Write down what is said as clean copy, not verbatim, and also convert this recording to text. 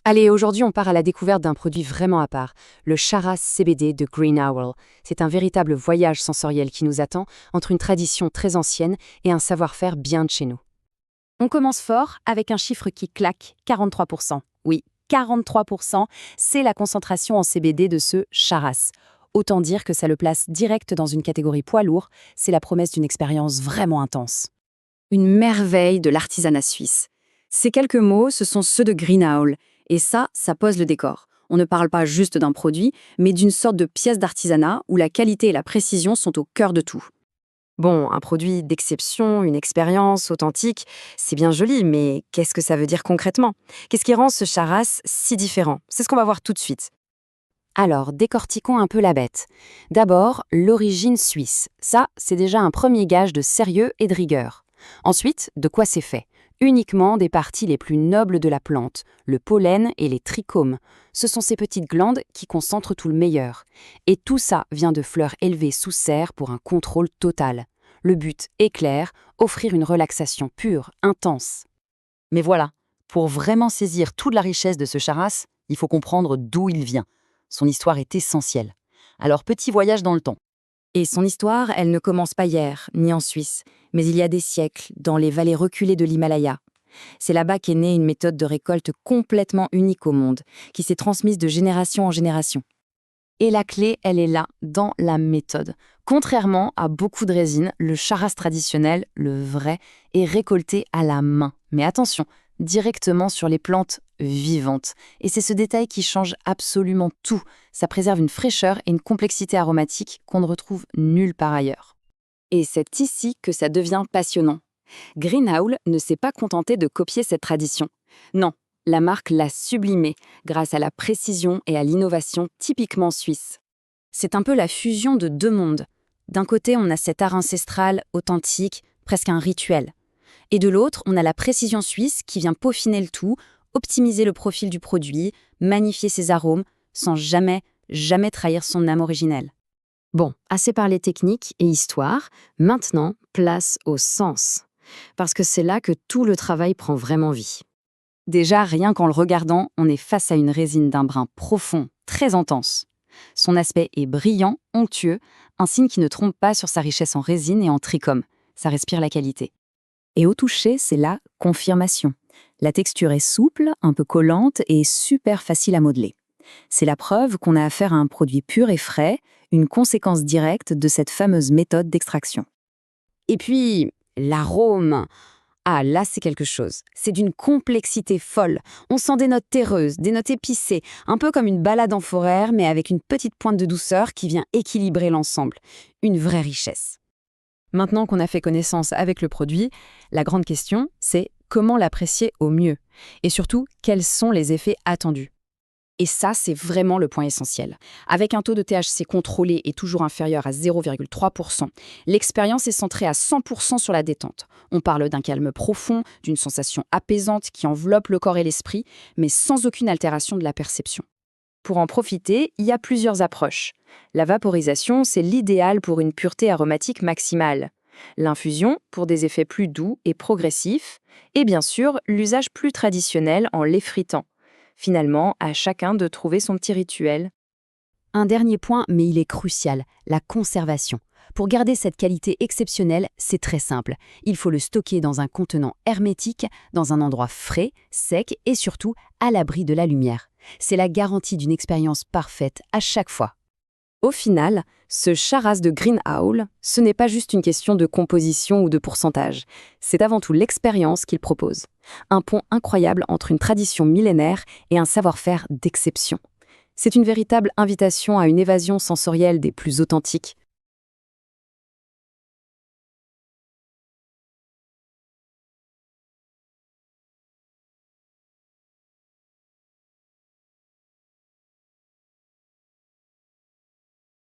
Allez, aujourd'hui on part à la découverte d'un produit vraiment à part, le Charas CBD de Green Owl. C'est un véritable voyage sensoriel qui nous attend entre une tradition très ancienne et un savoir-faire bien de chez nous. On commence fort avec un chiffre qui claque, 43%. Oui, 43%, c'est la concentration en CBD de ce Charas. Autant dire que ça le place direct dans une catégorie poids lourd, c'est la promesse d'une expérience vraiment intense. Une merveille de l'artisanat suisse. Ces quelques mots, ce sont ceux de Green Owl. Et ça pose le décor. On ne parle pas juste d'un produit, mais d'une sorte de pièce d'artisanat où la qualité et la précision sont au cœur de tout. Bon, un produit d'exception, une expérience authentique, c'est bien joli, mais qu'est-ce que ça veut dire concrètement? Qu'est-ce qui rend ce Charas si différent? C'est ce qu'on va voir tout de suite. Alors, décortiquons un peu la bête. D'abord, l'origine suisse. Ça, c'est déjà un premier gage de sérieux et de rigueur. Ensuite, de quoi c'est fait? Uniquement des parties les plus nobles de la plante, le pollen et les trichomes. Ce sont ces petites glandes qui concentrent tout le meilleur. Et tout ça vient de fleurs élevées sous serre pour un contrôle total. Le but est clair, offrir une relaxation pure, intense. Mais voilà, pour vraiment saisir toute la richesse de ce Charas, il faut comprendre d'où il vient. Son histoire est essentielle. Alors, petit voyage dans le temps. Et son histoire, elle ne commence pas hier, ni en Suisse, mais il y a des siècles, dans les vallées reculées de l'Himalaya. C'est là-bas qu'est née une méthode de récolte complètement unique au monde, qui s'est transmise de génération en génération. Et la clé, elle est là, dans la méthode. Contrairement à beaucoup de résines, le Charas traditionnel, le vrai, est récolté à la main. Mais attention, directement sur les plantes vivantes. Et c'est ce détail qui change absolument tout. Ça préserve une fraîcheur et une complexité aromatique qu'on ne retrouve nulle part ailleurs. Et c'est ici que ça devient passionnant. Green Owl ne s'est pas contenté de copier cette tradition. Non, la marque l'a sublimée grâce à la précision et à l'innovation typiquement suisse. C'est un peu la fusion de deux mondes. D'un côté, on a cet art ancestral, authentique, presque un rituel. Et de l'autre, on a la précision suisse qui vient peaufiner le tout, optimiser le profil du produit, magnifier ses arômes, sans jamais trahir son âme originelle. Bon, assez parlé technique et histoire, maintenant, place au sens. Parce que c'est là que tout le travail prend vraiment vie. Déjà, rien qu'en le regardant, on est face à une résine d'un brun profond, très intense. Son aspect est brillant, onctueux, un signe qui ne trompe pas sur sa richesse en résine et en trichome. Ça respire la qualité. Et au toucher, c'est la confirmation. La texture est souple, un peu collante et super facile à modeler. C'est la preuve qu'on a affaire à un produit pur et frais, une conséquence directe de cette fameuse méthode d'extraction. Et puis, l'arôme. Ah, là, c'est quelque chose. C'est d'une complexité folle. On sent des notes terreuses, des notes épicées, un peu comme une balade en forêt, mais avec une petite pointe de douceur qui vient équilibrer l'ensemble. Une vraie richesse. Maintenant qu'on a fait connaissance avec le produit, la grande question, c'est comment l'apprécier au mieux? Et surtout, quels sont les effets attendus? Et ça, c'est vraiment le point essentiel. Avec un taux de THC contrôlé et toujours inférieur à 0,3%, l'expérience est centrée à 100% sur la détente. On parle d'un calme profond, d'une sensation apaisante qui enveloppe le corps et l'esprit, mais sans aucune altération de la perception. Pour en profiter, il y a plusieurs approches. La vaporisation, c'est l'idéal pour une pureté aromatique maximale. L'infusion, pour des effets plus doux et progressifs. Et bien sûr, l'usage plus traditionnel en l'effritant. Finalement, à chacun de trouver son petit rituel. Un dernier point, mais il est crucial, la conservation. Pour garder cette qualité exceptionnelle, c'est très simple. Il faut le stocker dans un contenant hermétique, dans un endroit frais, sec et surtout à l'abri de la lumière. C'est la garantie d'une expérience parfaite à chaque fois. Au final, ce Charas de Green Owl, ce n'est pas juste une question de composition ou de pourcentage. C'est avant tout l'expérience qu'il propose. Un pont incroyable entre une tradition millénaire et un savoir-faire d'exception. C'est une véritable invitation à une évasion sensorielle des plus authentiques.